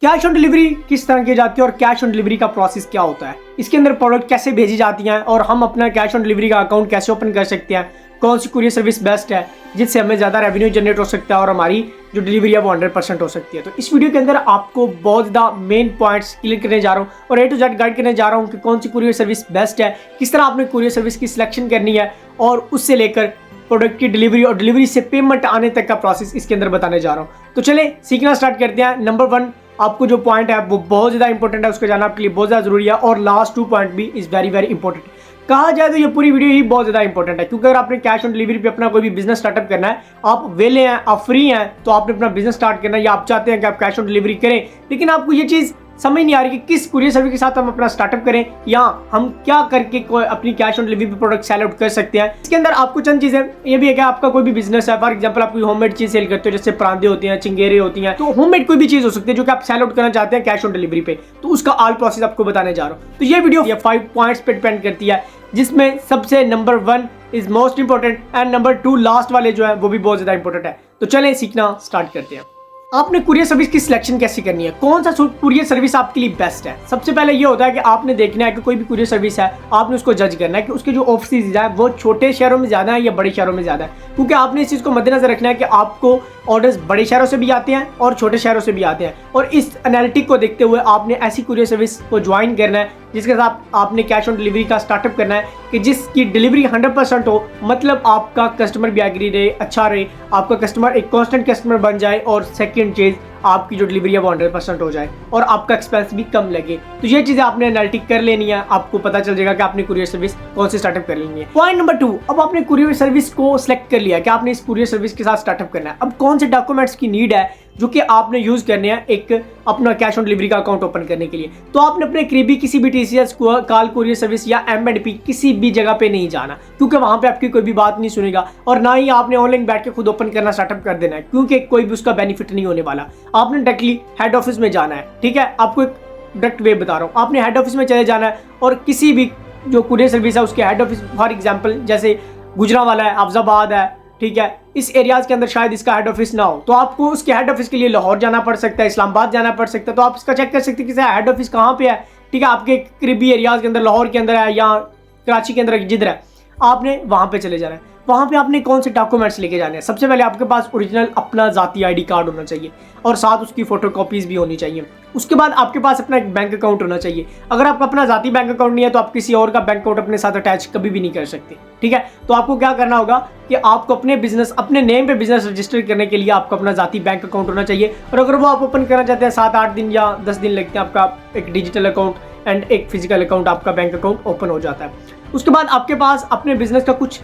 Cash on delivery किस तरह की जाती है और कैश ऑन डिलीवरी का प्रोसेस क्या होता है, इसके अंदर प्रोडक्ट कैसे भेजी जाती हैं और हम अपना कैश ऑन डिलीवरी का अकाउंट कैसे ओपन कर सकते हैं, कौन सी कुरियर सर्विस बेस्ट है जिससे हमें ज़्यादा रेवेन्यू जनरेट हो सकता है और हमारी जो डिलीवरी है वो 100% हो सकती है। तो इस वीडियो के अंदर आपको बहुत ज़्यादा मेन पॉइंट्स क्लियर करने जा रहा हूँ और A to Z गाइड करने जा रहा हूँ कि कौन सी कुरियर सर्विस बेस्ट है, किस तरह आपने कुरियर सर्विस की सिलेक्शन करनी है और उससे लेकर प्रोडक्ट की डिलीवरी और डिलीवरी से पेमेंट आने तक का प्रोसेस इसके अंदर बताने जा रहा हूँ। तो चले सीखना स्टार्ट करते हैं। नंबर 1, आपको जो पॉइंट है वो बहुत ज़्यादा इंपॉर्टेंट है, उसको जाना आपके लिए बहुत ज़्यादा जरूरी है और लास्ट 2 पॉइंट भी इज़ वेरी वेरी इंपॉर्टेंट। कहा जाए तो ये पूरी वीडियो ही बहुत ज़्यादा इंपॉर्टेंट है, क्योंकि अगर आपने कैश ऑन डिलीवरी पे अपना कोई भी बिजनेस स्टार्टअप करना है, आप वेले हैं, आप फ्री हैं, तो आपने अपना बिजनेस स्टार्ट करना है या आप चाहते हैं कि आप कैश ऑन डिलीवरी करें, लेकिन आपको ये चीज़ समझ नहीं आ रही कि किस कुरियर सर्विस के साथ हम अपना स्टार्टअप करें या हम क्या करके अपनी कैश ऑन डिलीवरी पे प्रोडक्ट सेल आउट कर सकते हैं। इसके अंदर आपको चंद चीज़ें ये भी है कि आपका कोई भी बिजनेस है, फॉर एग्जांपल आप कोई होममेड चीज़ सेल करते हो, जैसे परांदे होती हैं, चिंगेरे होती हैं, तो होममेड कोई भी चीज़ हो सकती है जो कि आप सेल आउट करना चाहते हैं कैश ऑन डिलीवरी पे, तो उसका ऑल प्रोसेस आपको बताने जा रहा हूँ। तो ये वीडियो 5 पॉइंट्स पे डिपेंड करती है, जिसमें सबसे number 1 is most important and number 2 last वाले जो है वो भी बहुत ज़्यादा इंपॉर्टेंट है। तो चलें सीखना स्टार्ट करते हैं। आपने कुरियर सर्विस की सिलेक्शन कैसे करनी है, कौन सा कुरियर सर्विस आपके लिए बेस्ट है। सबसे पहले ये होता है कि आपने देखना है कि कोई भी कुरियर सर्विस है, आपने उसको जज करना है कि उसके जो ऑफिस है वो छोटे शहरों में ज़्यादा है या बड़े शहरों में ज़्यादा है, क्योंकि आपने इस चीज़ को मद्देनजर रखना है कि आपको ऑर्डर्स बड़े शहरों से भी आते हैं और छोटे शहरों से भी आते हैं, और इस एनालिटिक को देखते हुए आपने ऐसी कुरियर सर्विस को ज्वाइन करना है जिसके साथ आपने कैश ऑन डिलीवरी का स्टार्टअप करना है कि जिसकी डिलीवरी 100% हो, मतलब आपका कस्टमर भी एग्री रहे, अच्छा रहे, आपका कस्टमर एक कांस्टेंट कस्टमर बन जाए, और सेकंड चीज़ आपकी जो डिलीवरी है वो 100% हो जाए और आपका एक्सपेंस भी कम लगे। तो ये चीज़ें आपने एनालिटिक कर लेनी है, आपको पता चल जाएगा कि आपने कुरियर सर्विस कौन सी स्टार्टअप कर लेनी है। पॉइंट नंबर 2, अब आपने कुरियर सर्विस को सिलेक्ट कर लिया कि आपने इस कुरियर सर्विस के साथ स्टार्टअप करना है। अब कौन से डॉक्यूमेंट्स की नीड है जो कि आपने यूज़ करने हैं एक अपना कैश ऑन डिलीवरी का अकाउंट ओपन करने के लिए। तो आपने अपने करीबी किसी भी TCS कॉल कुरियर सर्विस या M&P किसी भी जगह पे नहीं जाना, क्योंकि वहाँ पे आपकी कोई भी बात नहीं सुनेगा, और ना ही आपने ऑनलाइन बैठ के खुद ओपन करना स्टार्टअप कर देना है, क्योंकि कोई भी उसका बेनिफिट नहीं होने वाला। आपने डायरेक्टली हेड ऑफिस में जाना है, ठीक है, आपको एक डायरेक्ट वे बता रहा हूँ, आपने हेड ऑफिस में चले जाना है और किसी भी जो कुरियर सर्विस है उसके हेड ऑफिस, फॉर एग्जाम्पल जैसे गुजरांवाला है, अफजाबाद है, ठीक है, इस एरियाज के अंदर शायद इसका हेड ऑफिस ना हो, तो आपको उसके हेड ऑफिस के लिए लाहौर जाना पड़ सकता है, इस्लामाबाद जाना पड़ सकता है। तो आप इसका चेक कर सकते हैं कि हेड ऑफिस कहाँ पे है, ठीक है, आपके करीबी एरियाज के अंदर, लाहौर के अंदर है या कराची के अंदर जिधर है, आपने वहाँ पे चले जाना है। वहाँ पे आपने कौन से डॉक्यूमेंट्स लेके जाने हैं। सबसे पहले आपके पास ओरिजिनल अपना ज़ाती ID कार्ड होना चाहिए और साथ उसकी फ़ोटो कॉपीज़ भी होनी चाहिए। उसके बाद आपके पास अपना एक बैंक अकाउंट होना चाहिए। अगर आपका अपना ज़ाती बैंक अकाउंट नहीं है तो आप किसी और का बैंक अकाउंट अपने साथ अटैच कभी भी नहीं कर सकते, ठीक है। तो आपको क्या करना होगा कि आपको अपने बिजनेस, अपने नेम पे बिजनेस रजिस्टर करने के लिए आपको अपना ज़ाती बैंक अकाउंट होना चाहिए, और अगर वो आप ओपन करना चाहते हैं 7-8 दिन या 10 दिन लगते हैं, आपका एक डिजिटल अकाउंट एंड एक फिजिकल अकाउंट, आपका बैंक अकाउंट ओपन हो जाता है। उसके बाद आपके पास अपने बिजनेस का कुछ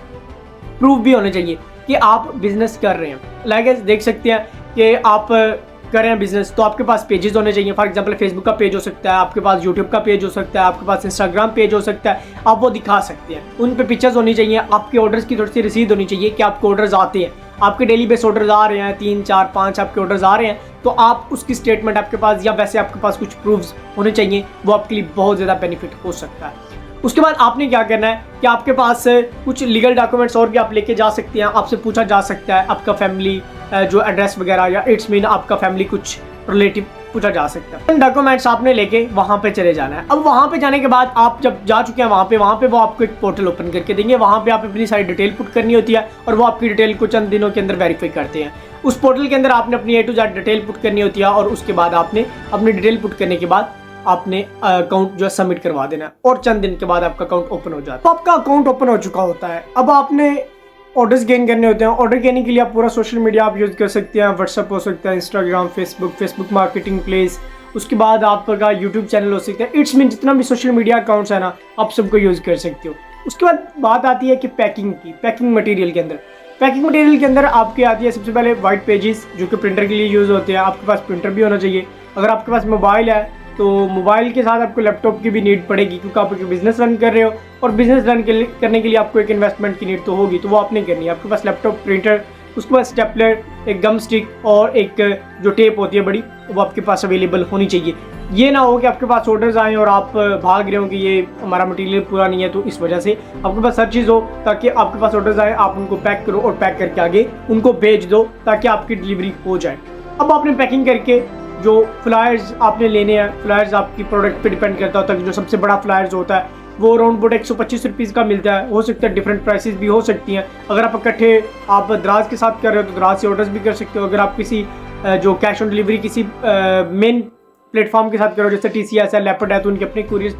प्रूफ भी होने चाहिए कि आप बिजनेस कर रहे हैं। लाइक देख सकते हैं कि आप कर रहे हैं बिजनेस, तो आपके पास पेजेस होने चाहिए। फॉर एग्जांपल फेसबुक का पेज हो सकता है, आपके पास यूट्यूब का पेज हो सकता है, आपके पास इंस्टाग्राम पेज हो सकता है, आप वो दिखा सकते हैं। उन पे पिक्चर्स होनी चाहिए, आपके ऑर्डर्स की थोड़ी सी रसीद होनी चाहिए कि आपके ऑर्डर्स आते हैं, आपके डेली बेस ऑर्डर्स आ रहे हैं, 3, 4, 5 आपके ऑर्डर्स आ रहे हैं, तो आप उसकी स्टेटमेंट आपके पास या वैसे आपके पास कुछ प्रूफ्स होने चाहिए, वो आपके लिए बहुत ज़्यादा बेनिफिट हो सकता है। उसके बाद आपने क्या करना है कि आपके पास कुछ लीगल डॉक्यूमेंट्स और भी आप लेके जा सकते हैं, आपसे पूछा जा सकता है आपका फैमिली जो एड्रेस वगैरह, या इट्स मीन आपका फैमिली कुछ रिलेटिव पूछा जा सकता है। डॉक्यूमेंट्स आपने लेके वहाँ पे चले जाना है। अब वहाँ पे जाने के बाद आप जब जा चुके हैं वहाँ पे वो आपको एक पोर्टल ओपन करके देंगे, वहाँ पे आप अपनी सारी डिटेल पुट करनी होती है और वो आपकी डिटेल को चंद दिनों के अंदर वेरीफाई करते हैं। उस पोर्टल के अंदर आपने अपनी A to Z detail put करनी होती है और उसके बाद आपने अपनी डिटेल पुट करने के बाद आपने अकाउंट जो है सबमिट करवा देना है और चंद दिन के बाद आपका अकाउंट ओपन हो जाता है। तो आपका अकाउंट ओपन हो चुका होता है। अब आपने ऑर्डर्स गेन करने होते हैं। ऑर्डर गेन के लिए आप पूरा सोशल मीडिया आप यूज़ कर सकते हैं, व्हाट्सअप हो सकता है, इंस्टाग्राम, फेसबुक मार्केटिंग प्लेस, उसके बाद आपका यूट्यूब चैनल हो सकता है। इट्स मीन जितना भी सोशल मीडिया अकाउंट्स है ना, आप सबको यूज़ कर सकते हो। उसके बाद बात आती है कि पैकिंग मटेरियल के अंदर। पैकिंग मटेरियल के अंदर आपके आती है सबसे पहले वाइट पेजेस, जो कि प्रिंटर के लिए यूज़ होते हैं। आपके पास प्रिंटर भी होना चाहिए। अगर आपके पास मोबाइल है तो मोबाइल के साथ आपको लैपटॉप की भी नीड पड़ेगी, क्योंकि आप एक बिजनेस रन कर रहे हो और बिजनेस रन करने के लिए आपको एक इन्वेस्टमेंट की नीड तो होगी, तो वो आपने करनी है। आपके पास लैपटॉप, प्रिंटर, उसके बाद स्टेपलर, एक गम स्टिक और एक जो टेप होती है बड़ी, वो आपके पास अवेलेबल होनी चाहिए। ये ना हो कि आपके पास ऑर्डर्स आएँ और आप भाग रहे हो कि ये हमारा मटेरियल पूरा नहीं है, तो इस वजह से आपके पास हर चीज़ हो ताकि आपके पास ऑर्डर्स आए, आप उनको पैक करो और पैक करके आगे उनको भेज दो ताकि आपकी डिलीवरी हो जाए। अब आपने पैकिंग करके जो फ्लायर्स आपने लेने हैं, फ्लायर्स आपकी प्रोडक्ट पे डिपेंड करता होता है। जो सबसे बड़ा फ्लायर्स होता है वो अराउंड अबाउट 125 रुपीज़ का मिलता है। हो सकता है डिफरेंट प्राइसेस भी हो सकती हैं। अगर आप इकट्ठे आप दराज के साथ कर रहे हो तो दराज से ऑर्डर्स भी कर सकते हो। अगर आप किसी जो कैश ऑन डिलीवरी किसी मेन प्लेटफॉर्म के साथ करो, जैसे TCS है, लेपर्ड है, तो उनके अपने कुरियर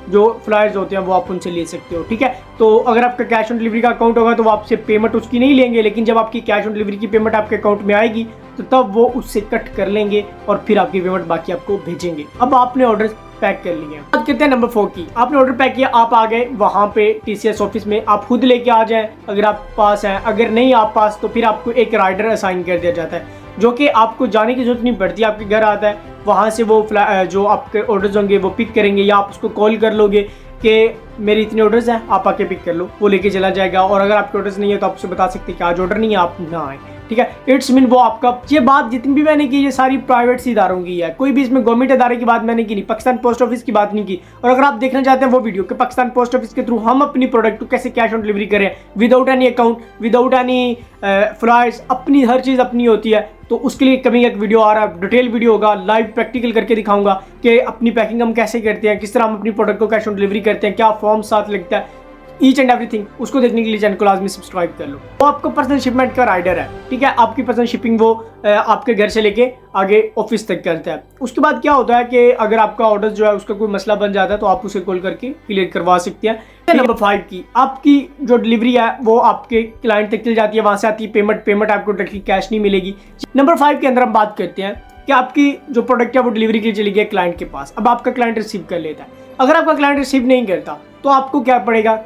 जो फ्लायर्स होते हैं वो आप उनसे ले सकते हो। ठीक है, तो अगर आपका कैश ऑन डिलीवरी का अकाउंट होगा तो वो आपसे पेमेंट उसकी नहीं लेंगे, लेकिन जब आपकी कैश ऑन डिलीवरी की पेमेंट आपके अकाउंट में आएगी तो तब वो उससे कट कर लेंगे और फिर आपकी पेमेंट बाकी आपको भेजेंगे। अब आपने ऑर्डर पैक कर लिए। बात करते हैं नंबर 4 की। आपने ऑर्डर पैक किया, आप आ गए वहाँ पे TCS ऑफिस में, आप खुद लेके आ जाएं अगर आप पास हैं। अगर नहीं आप पास तो फिर आपको एक राइडर असाइन कर दिया जाता है जो कि आपको जाने की जरूरत नहीं पड़ती, आपके घर आता है। वहाँ से वो जो आपके ऑर्डर्स होंगे वो पिक करेंगे, या आप उसको कॉल कर लोगे कि मेरे इतने ऑर्डर्स हैं, आप आके पिक कर लो, वो लेके चला जाएगा। और अगर आपके ऑर्डर्स नहीं है तो आप उससे बता सकते हैं कि आज ऑर्डर नहीं है, आप ना आए। ठीक है, इट्स मीन वो आपका, ये बात जितनी भी मैंने की ये सारी प्राइवेट इदारों की है, कोई भी इसमें गवर्नमेंट इदारे की बात मैंने की नहीं, पाकिस्तान पोस्ट ऑफिस की बात नहीं की। और अगर आप देखना चाहते हैं वो वीडियो कि पाकिस्तान पोस्ट ऑफिस के थ्रू हम अपनी प्रोडक्ट को कैसे कैश ऑन डिलीवरी करें without any account, without any flyers, अपनी हर चीज़ अपनी होती है, तो उसके लिए कभी एक वीडियो आ रहा है, डिटेल वीडियो होगा, लाइव प्रैक्टिकल करके दिखाऊंगा कि अपनी पैकिंग हम कैसे करते हैं, किस तरह हम अपनी प्रोडक्ट को कैश ऑन डिलीवरी करते हैं, क्या फॉर्म साथ लगता है, ईच एंड एवरीथिंग। उसको देखने के लिए चैनल को लाजमी सब्सक्राइब कर लो। वो आपको पर्सनल शिपमेंट का राइडर है। ठीक है, आपकी पर्सनल शिपिंग वो आपके घर से लेके आगे ऑफिस तक करता है। उसके बाद क्या होता है कि अगर आपका ऑर्डर जो है उसका कोई मसला बन जाता है तो आप उसे कॉल करके क्लियर करवा सकते हैं। नंबर 5 की, आपकी जो डिलीवरी है वो आपके क्लाइंट तक चल जाती है, वहां से आती है पेमेंट आपको डायरेक्टली कैश नहीं मिलेगी। नंबर 5 के अंदर हम बात करते हैं कि आपकी जो प्रोडक्ट है वो डिलीवरी के लिए चली गई क्लाइंट के पास। अब आपका क्लाइंट रिसीव कर लेता है। अगर आपका क्लाइंट रिसीव नहीं करता तो आपको क्या पड़ेगा,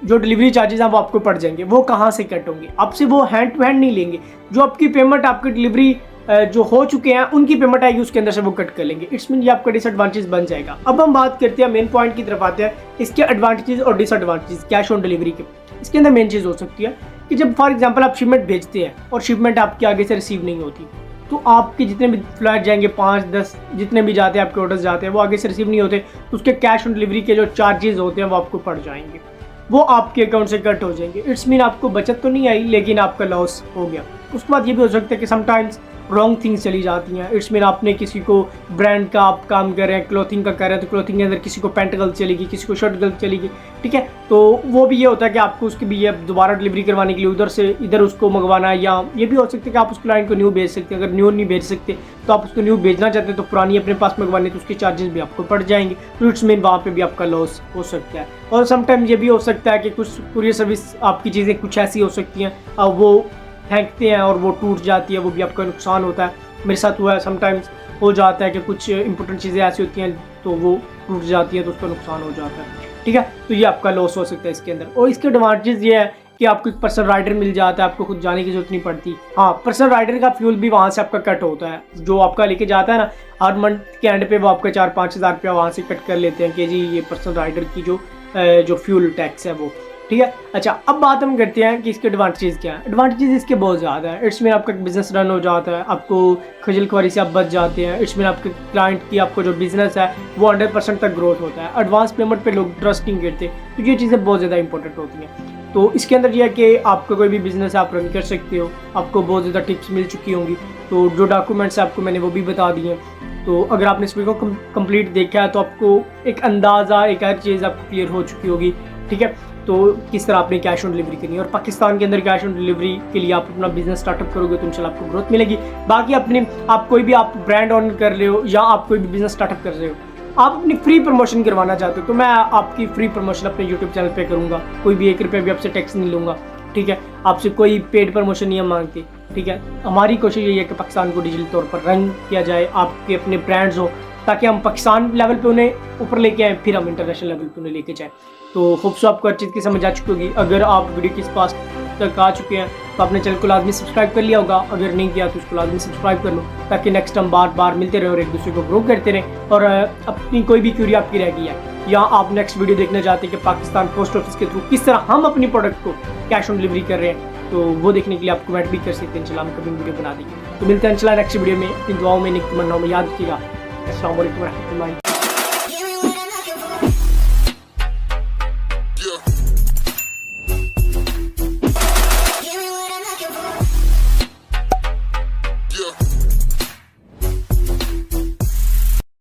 जो डिलीवरी चार्जेस हैं वो आपको पड़ जाएंगे। वो कहाँ से कट होंगे, आपसे वो हैंड टू हैंड नहीं लेंगे। जो आपकी पेमेंट आपकी डिलीवरी जो हो चुके हैं उनकी पेमेंट आएगी, उसके अंदर से वो कट कर लेंगे। इट्स मीन ये आपका डिसएडवांटेज बन जाएगा। अब हम बात करते हैं मेन पॉइंट की तरफ आते हैं, इसके एडवांटेजेस और डिसएडवांटेजेस कैश ऑन डिलीवरी के। इसके अंदर मेन चीज़ हो सकती है कि जब फॉर एग्जाम्पल आप शिपमेंट भेजते हैं और शिपमेंट आपके आगे से रिसीव नहीं होती, तो आपके जितने भी फ्लाइट जाएंगे 5-10 जितने भी जाते हैं आपके ऑर्डर्स जाते हैं वो आगे से रिसीव नहीं होते, तो उसके कैश ऑन डिलीवरी के जो चार्जेस होते हैं वो आपको पड़ जाएंगे, वो आपके अकाउंट से कट हो जाएंगे। इट्स मीन आपको बचत तो नहीं आई लेकिन आपका लॉस हो गया। उसके बाद ये भी हो सकता है कि समटाइम्स रॉन्ग थिंग्स चली जाती हैं। इट्स मीन आपने किसी को ब्रांड का आप काम कर रहे हैं, क्लॉथिंग का कर रहे हैं, तो क्लॉथिंग के अंदर किसी को पैंट गलत चलेगी, किसी को शर्ट गलत चलेगी। ठीक है, तो वो भी ये होता है कि आपको उसकी भी ये दोबारा डिलीवरी करवाने के लिए उधर से इधर उसको मंगवाना है, या ये भी हो सकता है कि आप उस क्लाइंट को न्यू भेज सकते हैं। अगर न्यू नहीं भेज सकते तो आप उसको न्यू भेजना चाहते हैं तो पुरानी अपने पास मंगवानी, तो उसके चार्जेस भी आपको पड़ जाएंगे। तो इट्स मीन वहाँ पर भी आपका लॉस हो सकता है। और समटाइम ये भी हो सकता है कि कुछ कुरियर सर्विस आपकी चीज़ें कुछ ऐसी हो सकती हैं, अब वो फेंकते हैं और वो टूट जाती है, वो भी आपका नुकसान होता है। मेरे साथ हुआ है, समटाइम्स हो जाता है कि कुछ इंपॉर्टेंट चीज़ें ऐसी होती हैं तो वो टूट जाती है, तो उसका नुकसान हो जाता है। ठीक है, तो ये आपका लॉस हो सकता है इसके अंदर। और इसके एडवांटेज ये है कि आपको एक पर्सनल राइडर मिल जाता है, आपको खुद जाने की जरूरत नहीं पड़ती। हाँ, पर्सनल राइडर का फ्यूल भी वहाँ से आपका कट होता है, जो आपका लेके जाता है ना, हर मंथ के एंड पे वो आपका 4-5 हज़ार रुपया वहाँ से कट कर लेते हैं कि जी ये पर्सनल राइडर की जो फ्यूल टैक्स है वो। ठीक है, अच्छा अब बात हम करते हैं कि इसके एडवांटेजेस क्या है। एडवांटेजेस इसके बहुत ज़्यादा है। इट्स मीन आपका बिजनेस रन हो जाता है, आपको खजल खुआरी से आप बच जाते हैं। इट्स मीन आपके क्लाइंट की आपको जो बिजनेस है वो 100% तक ग्रोथ होता है। एडवांस पेमेंट पे लोग ट्रस्ट नहीं करते, तो ये चीज़ें बहुत ज़्यादा इंपॉर्टेंट होती हैं। तो इसके अंदर यह है कि आपका कोई भी बिजनेस आप रन कर सकते हो, आपको बहुत ज़्यादा टिप्स मिल चुकी होंगी। तो जो डॉक्यूमेंट्स आपको मैंने वो भी बता दिए। तो अगर आपने इस वीडियो को कंप्लीट देखा है तो आपको एक अंदाज़ा, एक हर चीज़ आपको क्लियर हो चुकी होगी। ठीक है, तो किस तरह आपने कैश ऑन डिलीवरी करनी है, और पाकिस्तान के अंदर कैश ऑन डिलीवरी के लिए आप अपना बिजनेस स्टार्टअप करोगे तो इंशाल्लाह आपको ग्रोथ मिलेगी। बाकी आप कोई भी आप ब्रांड ऑन कर रहे हो या आप कोई भी बिजनेस स्टार्टअप कर रहे हो, आप अपनी फ्री प्रमोशन करवाना चाहते हो तो मैं आपकी फ्री प्रमोशन अपने यूट्यूब चैनल पे करूँगा। कोई भी 1 रुपये भी आपसे टैक्स नहीं लूँगा। ठीक है, आपसे कोई पेड प्रमोशन नहीं हम मांगते। ठीक है, हमारी कोशिश यही है कि पाकिस्तान को डिजिटल तौर पर रन किया जाए, आपके अपने ब्रांड्स हो, ताकि हम पाकिस्तान लेवल पे उन्हें ऊपर लेके आए, फिर हम इंटरनेशनल लेवल पे उन्हें लेके जाएं। तो होप सो आपको हर चीज़ की समझ आ चुकी होगी। अगर आप वीडियो के इस पास तक आ चुके हैं तो आपने चैनल को लाजमी सब्सक्राइब कर लिया होगा। अगर नहीं किया तो उसको लाजमी सब्सक्राइब कर लो, ताकि नेक्स्ट हम बार बार मिलते रहे और एक दूसरे को ग्रो करते रहें। और अपनी कोई भी क्यूरी आपकी रह गई है या आप नेक्स्ट वीडियो देखना चाहते हैं कि पाकिस्तान पोस्ट ऑफिस के थ्रू किस तरह हम अपनी प्रोडक्ट को कैश ऑन डिलीवरी कर रहे हैं, तो वो देखने के लिए आप कमेंट भी कर सकते हैं। इंशाल्लाह हम कभी वीडियो बना देंगे। तो मिलते हैं इंशाल्लाह नेक्स्ट वीडियो में। इन दुआओं में, नेक तमन्नाओं में याद रखिएगा। अस्सलाम वालेकुम रहमतुल्लाहि।